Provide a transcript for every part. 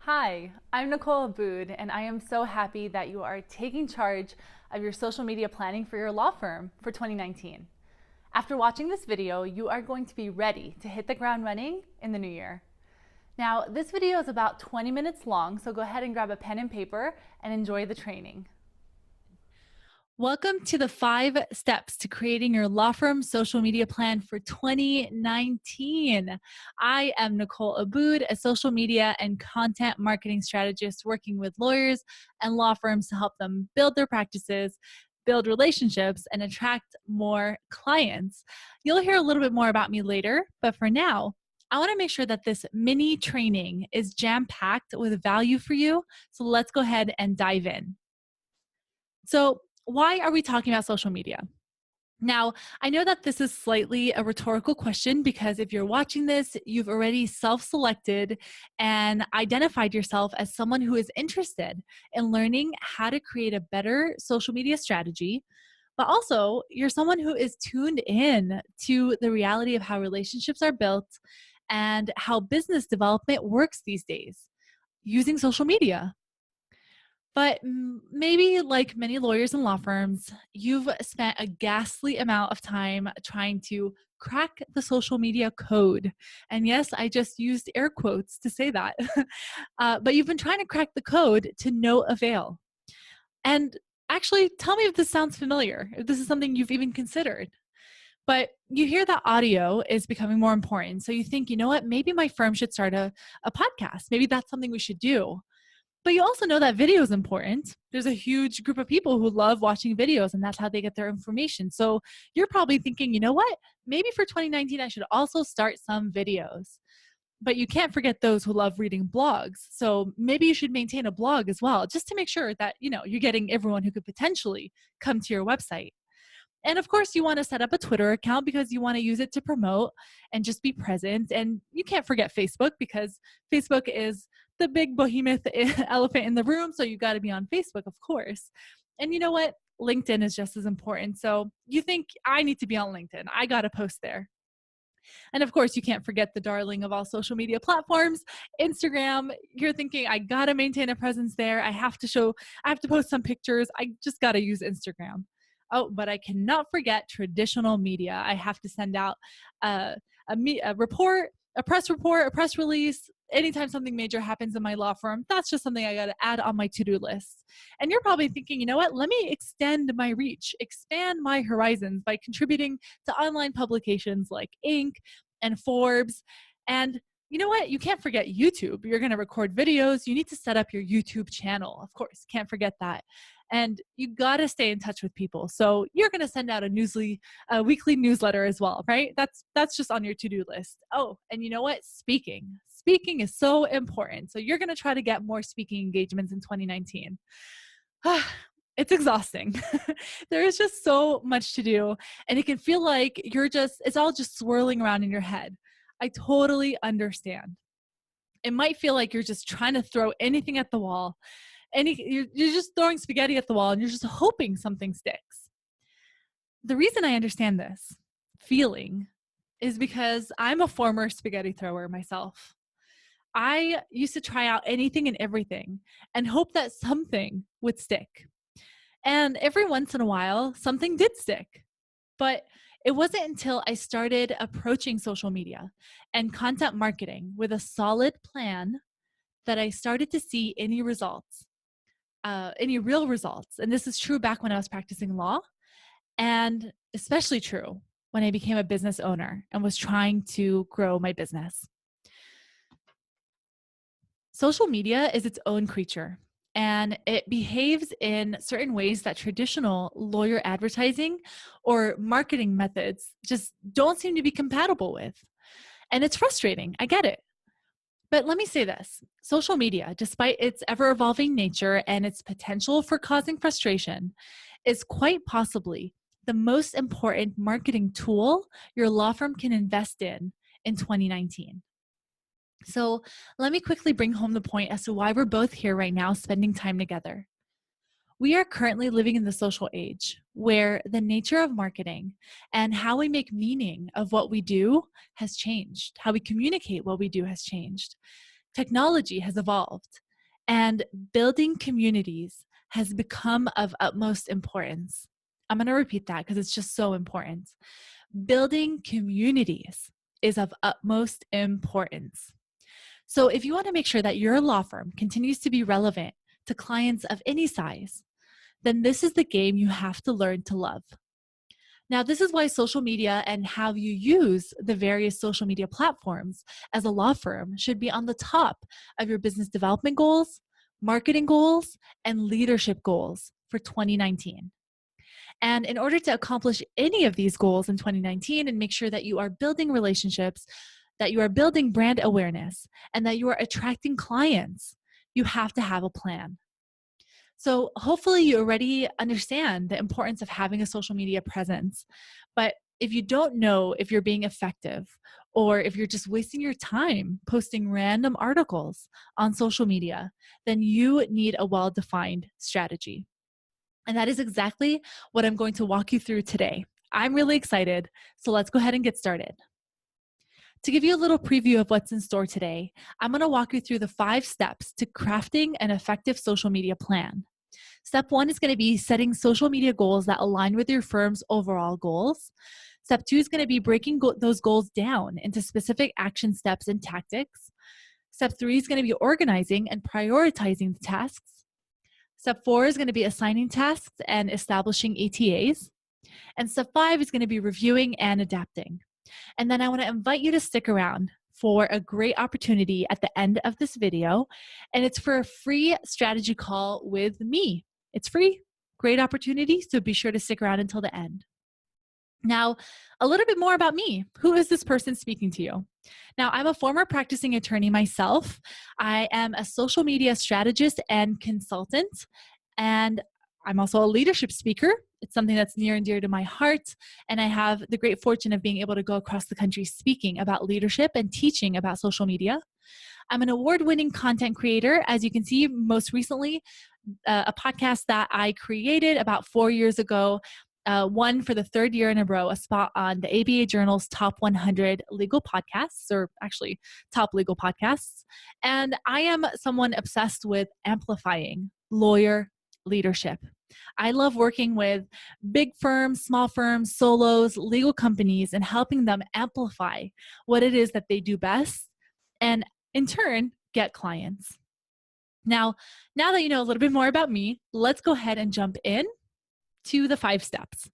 Hi, I'm Nicole Abood, and I am so happy that you are taking charge of your social media planning for your law firm for 2019. After watching this video, you are going to be ready to hit the ground running in the new year. Now, this video is about 20 minutes long, so go ahead and grab a pen and paper and enjoy the training. Welcome to the 5 steps to creating your law firm social media plan for 2019. I am Nicole Abood, a social media and content marketing strategist working with lawyers and law firms to help them build their practices, build relationships, and attract more clients. You'll hear a little bit more about me later, but for now, I want to make sure that this mini training is jam-packed with value for you. So let's go ahead and dive in. So, why are we talking about social media? Now, I know that this is slightly a rhetorical question because if you're watching this, you've already self selected and identified yourself as someone who is interested in learning how to create a better social media strategy. But also, you're someone who is tuned in to the reality of how relationships are built and how business development works these days using social media. But maybe, like many lawyers and law firms, you've spent a ghastly amount of time trying to crack the social media code. And yes, I just used air quotes to say that. But you've been trying to crack the code to no avail. And actually, tell me if this sounds familiar, if this is something you've even considered. But you hear that audio is becoming more important. So you think, you know what, maybe my firm should start a podcast. Maybe that's something we should do. But you also know that video is important. There's a huge group of people who love watching videos, and that's how they get their information. So you're probably thinking, you know what? Maybe for 2019, I should also start some videos. But you can't forget those who love reading blogs. So maybe you should maintain a blog as well, just to make sure that, you're getting everyone who could potentially come to your website. And of course, you want to set up a Twitter account because you want to use it to promote and just be present. And you can't forget Facebook because Facebook is the big behemoth elephant in the room. So you got to be on Facebook, of course. And you know what? LinkedIn is just as important. So you think I need to be on LinkedIn. I got to post there. And of course, you can't forget the darling of all social media platforms, Instagram. You're thinking, I got to maintain a presence there. I have to post some pictures. I just got to use Instagram. Oh, but I cannot forget traditional media. I have to send out a report, a press report, a press release. Anytime something major happens in my law firm, that's just something I got to add on my to-do list. And you're probably thinking, you know what? Let me extend my reach, expand my horizons by contributing to online publications like Inc. and Forbes. And you know what? You can't forget YouTube. You're going to record videos. You need to set up your YouTube channel. Of course, can't forget that. And you got to stay in touch with people. So you're going to send out a weekly newsletter as well, right? That's just on your to-do list. Oh, and you know what? Speaking is so important. So you're going to try to get more speaking engagements in 2019. It's exhausting. There is just so much to do, and it can feel like it's all just swirling around in your head. I totally understand. It might feel like you're just trying to throw anything at the wall. You're just throwing spaghetti at the wall and you're just hoping something sticks. The reason I understand this feeling is because I'm a former spaghetti thrower myself. I used to try out anything and everything and hope that something would stick. And every once in a while, something did stick. But it wasn't until I started approaching social media and content marketing with a solid plan that I started to see any results, any real results. And this is true back when I was practicing law, and especially true when I became a business owner and was trying to grow my business. Social media is its own creature, and it behaves in certain ways that traditional lawyer advertising or marketing methods just don't seem to be compatible with. And it's frustrating. I get it. But let me say this: social media, despite its ever evolving nature and its potential for causing frustration, is quite possibly the most important marketing tool your law firm can invest in 2019. So let me quickly bring home the point as to why we're both here right now spending time together. We are currently living in the social age where the nature of marketing and how we make meaning of what we do has changed. How we communicate what we do has changed. Technology has evolved, and building communities has become of utmost importance. I'm going to repeat that because it's just so important. Building communities is of utmost importance. So if you want to make sure that your law firm continues to be relevant to clients of any size, then this is the game you have to learn to love. Now, this is why social media and how you use the various social media platforms as a law firm should be on the top of your business development goals, marketing goals, and leadership goals for 2019. And in order to accomplish any of these goals in 2019 and make sure that you are building relationships, that you are building brand awareness, and that you are attracting clients, you have to have a plan. So hopefully you already understand the importance of having a social media presence. But if you don't know if you're being effective, or if you're just wasting your time posting random articles on social media, then you need a well-defined strategy. And that is exactly what I'm going to walk you through today. I'm really excited, so let's go ahead and get started. To give you a little preview of what's in store today, I'm going to walk you through the 5 steps to crafting an effective social media plan. Step 1 is going to be setting social media goals that align with your firm's overall goals. Step 2 is going to be breaking those goals down into specific action steps and tactics. Step 3 is going to be organizing and prioritizing the tasks. Step 4 is going to be assigning tasks and establishing ETAs. And step 5 is going to be reviewing and adapting. And then I want to invite you to stick around for a great opportunity at the end of this video. And it's for a free strategy call with me. It's free, great opportunity, so be sure to stick around until the end. Now, a little bit more about me. Who is this person speaking to you? Now, I'm a former practicing attorney myself. I am a social media strategist and consultant, and I'm also a leadership speaker. It's something that's near and dear to my heart, and I have the great fortune of being able to go across the country speaking about leadership and teaching about social media. I'm an award-winning content creator. As you can see, most recently, a podcast that I created about 4 years ago won for the 3rd year in a row a spot on the ABA Journal's top 100 legal podcasts, or actually top legal podcasts. And I am someone obsessed with amplifying lawyer leadership. I love working with big firms, small firms, solos, legal companies, and helping them amplify what it is that they do best, and in turn, get clients. Now that you know a little bit more about me, let's go ahead and jump in to the 5 steps.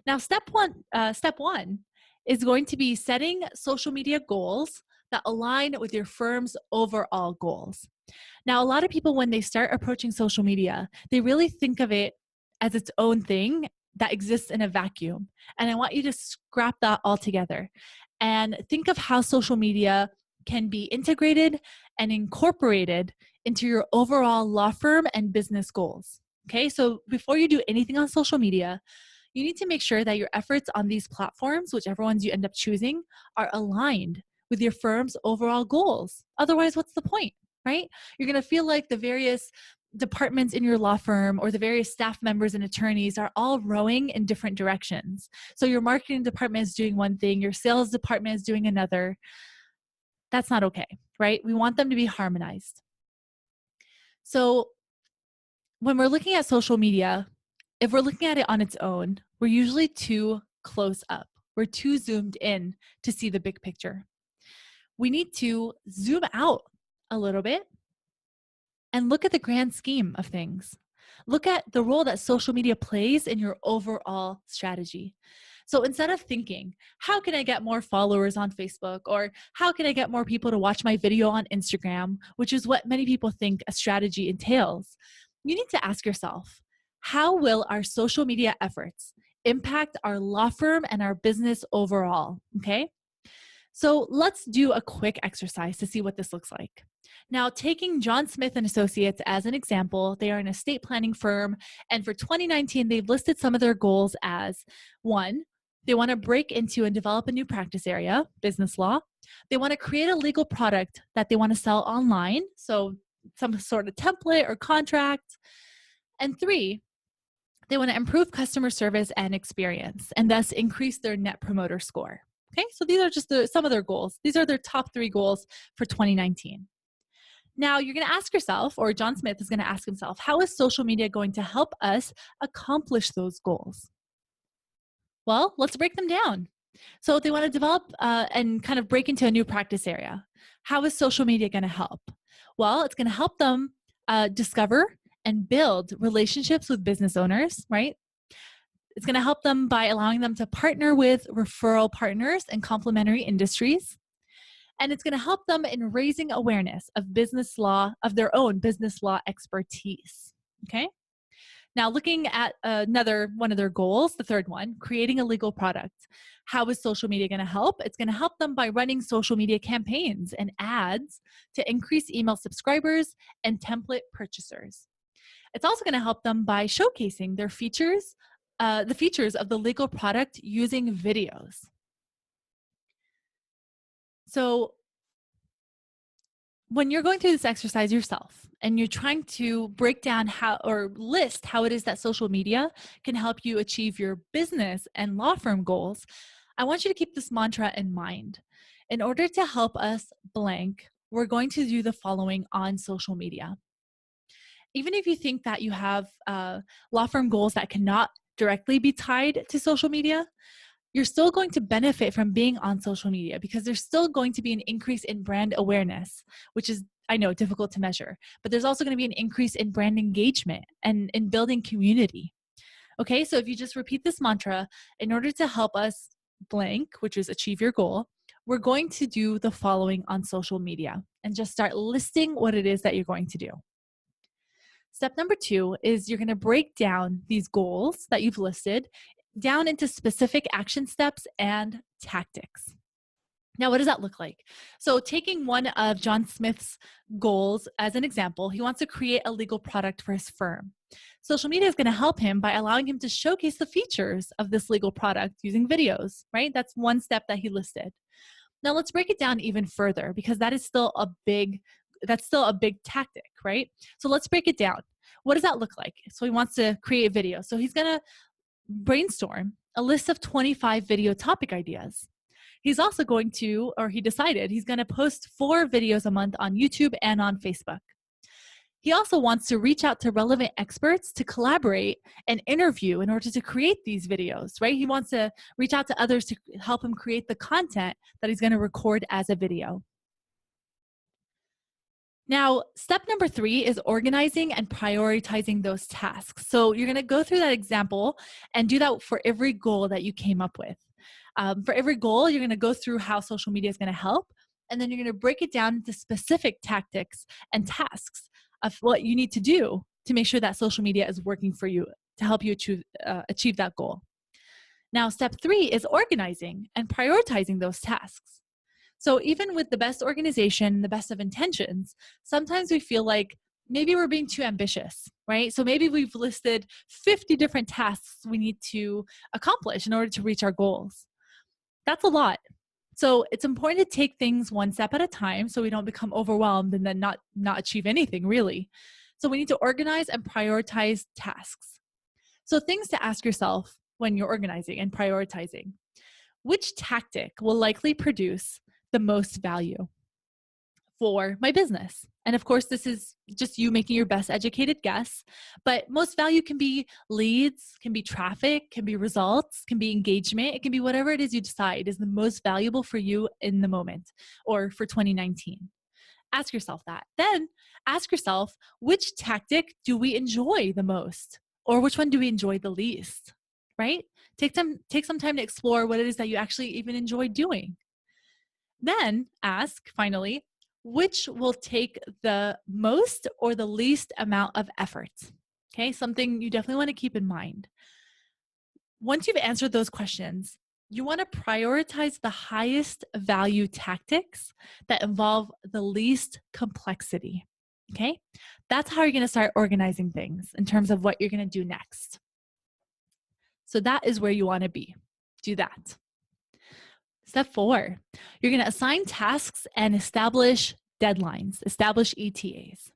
Now, step one is going to be setting social media goals that align with your firm's overall goals. Now, a lot of people, when they start approaching social media, they really think of it as its own thing that exists in a vacuum. And I want you to scrap that all together and think of how social media can be integrated and incorporated into your overall law firm and business goals. Okay, so before you do anything on social media, you need to make sure that your efforts on these platforms, whichever ones you end up choosing, are aligned with your firm's overall goals. Otherwise, what's the point, right? You're going to feel like the various departments in your law firm or the various staff members and attorneys are all rowing in different directions. So your marketing department is doing one thing, your sales department is doing another. That's not okay, right? We want them to be harmonized. So when we're looking at social media, if we're looking at it on its own, we're usually too close up. We're too zoomed in to see the big picture. We need to zoom out a little bit and look at the grand scheme of things. Look at the role that social media plays in your overall strategy. So instead of thinking, how can I get more followers on Facebook? Or how can I get more people to watch my video on Instagram, which is what many people think a strategy entails, you need to ask yourself, how will our social media efforts impact our law firm and our business overall? Okay? So let's do a quick exercise to see what this looks like. Now, taking John Smith and Associates as an example, they are an estate planning firm, and for 2019, they've listed some of their goals as 1, they want to break into and develop a new practice area, business law. They want to create a legal product that they want to sell online, so some sort of template or contract. And 3, they want to improve customer service and experience, and thus increase their net promoter score. Okay, so these are just some of their goals. These are their top 3 goals for 2019. Now you're going to ask yourself, or John Smith is going to ask himself, how is social media going to help us accomplish those goals? Well, let's break them down. So they want to develop and kind of break into a new practice area. How is social media going to help? Well, it's going to help them discover and build relationships with business owners, right? It's going to help them by allowing them to partner with referral partners in complementary industries. And it's going to help them in raising awareness of business law, of their own business law expertise. Okay. Now, looking at another one of their goals, the third one, creating a legal product. How is social media going to help? It's going to help them by running social media campaigns and ads to increase email subscribers and template purchasers. It's also going to help them by showcasing their features, the features of the legal product using videos. So when you're going through this exercise yourself and you're trying to break down how or list how it is that social media can help you achieve your business and law firm goals, I want you to keep this mantra in mind. In order to help us blank, we're going to do the following on social media. Even if you think that you have law firm goals that cannot directly be tied to social media, you're still going to benefit from being on social media because there's still going to be an increase in brand awareness, which is, I know, difficult to measure, but there's also going to be an increase in brand engagement and in building community. Okay, so if you just repeat this mantra, in order to help us blank, which is achieve your goal, we're going to do the following on social media and just start listing what it is that you're going to do. Step number 2 is you're going to break down these goals that you've listed down into specific action steps and tactics. Now, what does that look like? So taking one of John Smith's goals as an example, he wants to create a legal product for his firm. Social media is going to help him by allowing him to showcase the features of this legal product using videos, right? That's one step that he listed. Now let's break it down even further because that's still a big tactic, right? So let's break it down. What does that look like? So he wants to create a video. So he's going to brainstorm a list of 25 video topic ideas. He's also going to, or he decided, he's going to post 4 videos a month on YouTube and on Facebook. He also wants to reach out to relevant experts to collaborate and interview in order to create these videos, right? He wants to reach out to others to help him create the content that he's going to record as a video. Now, step number 3 is organizing and prioritizing those tasks. So you're going to go through that example and do that for every goal that you came up with. For every goal, you're going to go through how social media is going to help, and then you're going to break it down into specific tactics and tasks of what you need to do to make sure that social media is working for you to help you achieve that goal. Now, step 3 is organizing and prioritizing those tasks. So even with the best organization, the best of intentions, sometimes we feel like maybe we're being too ambitious, right? So maybe we've listed 50 different tasks we need to accomplish in order to reach our goals. That's a lot. So it's important to take things one step at a time so we don't become overwhelmed and then not achieve anything really. So we need to organize and prioritize tasks. So things to ask yourself when you're organizing and prioritizing. Which tactic will likely produce the most value for my business? And of course, this is just you making your best educated guess, but most value can be leads, can be traffic, can be results, can be engagement. It can be whatever it is you decide is the most valuable for you in the moment or for 2019. Ask yourself that. Then ask yourself, which tactic do we enjoy the most? Or which one do we enjoy the least, right? Take some time to explore what it is that you actually even enjoy doing. Then ask, finally, which will take the most or the least amount of effort? Okay, something you definitely want to keep in mind. Once you've answered those questions, you want to prioritize the highest value tactics that involve the least complexity. Okay, that's how you're going to start organizing things in terms of what you're going to do next. So that is where you want to be. Do that. Step 4, you're going to assign tasks and establish deadlines, establish ETAs.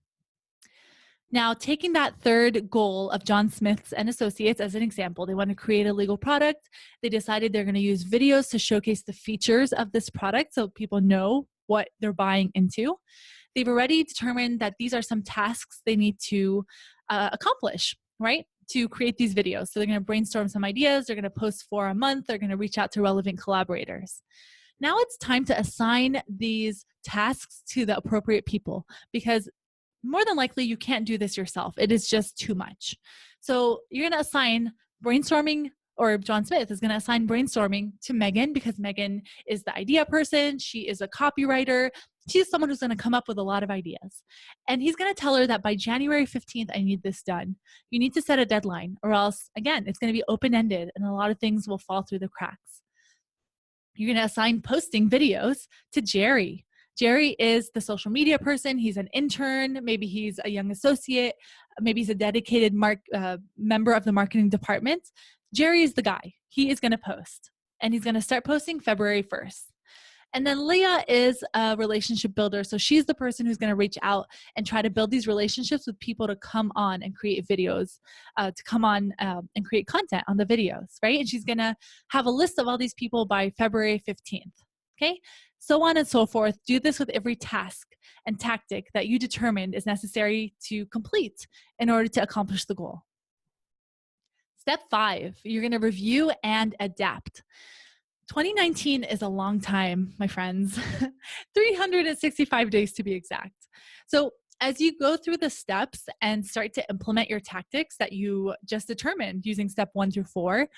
Now, taking that third goal of John Smith's and Associates as an example, they want to create a legal product. They decided they're going to use videos to showcase the features of this product so people know what they're buying into. They've already determined that these are some tasks they need to accomplish, right? To create these videos. So they're going to brainstorm some ideas. They're going to post 4 a month. They're going to reach out to relevant collaborators. Now it's time to assign these tasks to the appropriate people, because more than likely you can't do this yourself. It is just too much. So you're going to assign brainstorming, or John Smith is going to assign brainstorming to Megan, because Megan is the idea person. She is a copywriter. She's someone who's going to come up with a lot of ideas. And he's going to tell her that by January 15th, I need this done. You need to set a deadline, or else, again, it's going to be open-ended and a lot of things will fall through the cracks. You're going to assign posting videos to Jerry. Jerry is the social media person. He's an intern. Maybe he's a young associate. Maybe he's a dedicated member of the marketing department. Jerry is the guy. He is going to post, and he's going to start posting February 1st. And then Leah is a relationship builder. So she's the person who's going to reach out and try to build these relationships with people to come on and create videos, to come on and create content on the videos, right? And she's going to have a list of all these people by February 15th, okay? So on and so forth. Do this with every task and tactic that you determined is necessary to complete in order to accomplish the goal. Step 5, you're going to review and adapt. 2019 is a long time, my friends, 365 days to be exact. So as you go through the steps and start to implement your tactics that you just determined using step 1 through 4,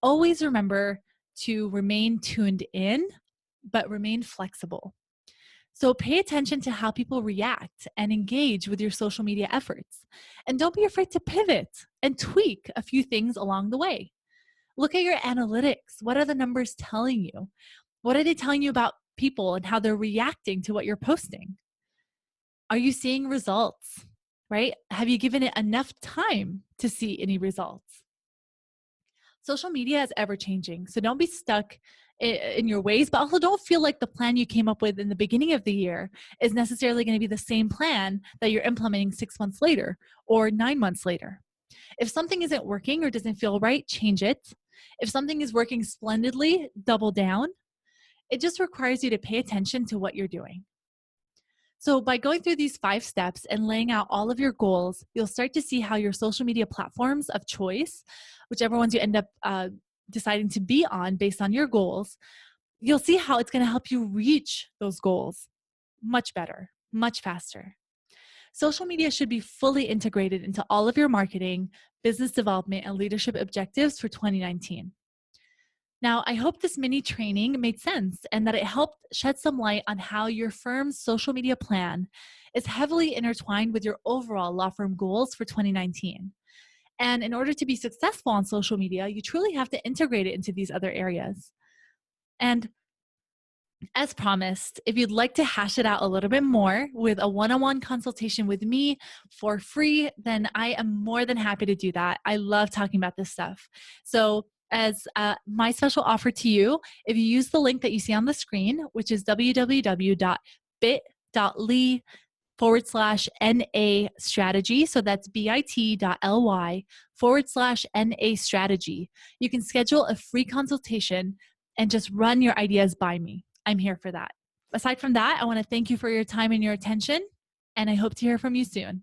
always remember to remain tuned in, but remain flexible. So pay attention to how people react and engage with your social media efforts. And don't be afraid to pivot and tweak a few things along the way. Look at your analytics. What are the numbers telling you? What are they telling you about people and how they're reacting to what you're posting? Are you seeing results, right? Have you given it enough time to see any results? Social media is ever changing, so don't be stuck in your ways, but also don't feel like the plan you came up with in the beginning of the year is necessarily going to be the same plan that you're implementing 6 months later or 9 months later. If something isn't working or doesn't feel right, change it. If something is working splendidly, double down. It just requires you to pay attention to what you're doing. So by going through these 5 steps and laying out all of your goals, you'll start to see how your social media platforms of choice, whichever ones you end up deciding to be on based on your goals, you'll see how it's going to help you reach those goals much better, much faster. Social media should be fully integrated into all of your marketing, business development, and leadership objectives for 2019. Now, I hope this mini training made sense and that it helped shed some light on how your firm's social media plan is heavily intertwined with your overall law firm goals for 2019. And in order to be successful on social media, you truly have to integrate it into these other areas. And as promised, if you'd like to hash it out a little bit more with a one-on-one consultation with me for free, then I am more than happy to do that. I love talking about this stuff. So as my special offer to you, if you use the link that you see on the screen, which is www.bit.ly/NA strategy. So that's bit.ly/NA strategy. You can schedule a free consultation and just run your ideas by me. I'm here for that. Aside from that, I want to thank you for your time and your attention, and I hope to hear from you soon.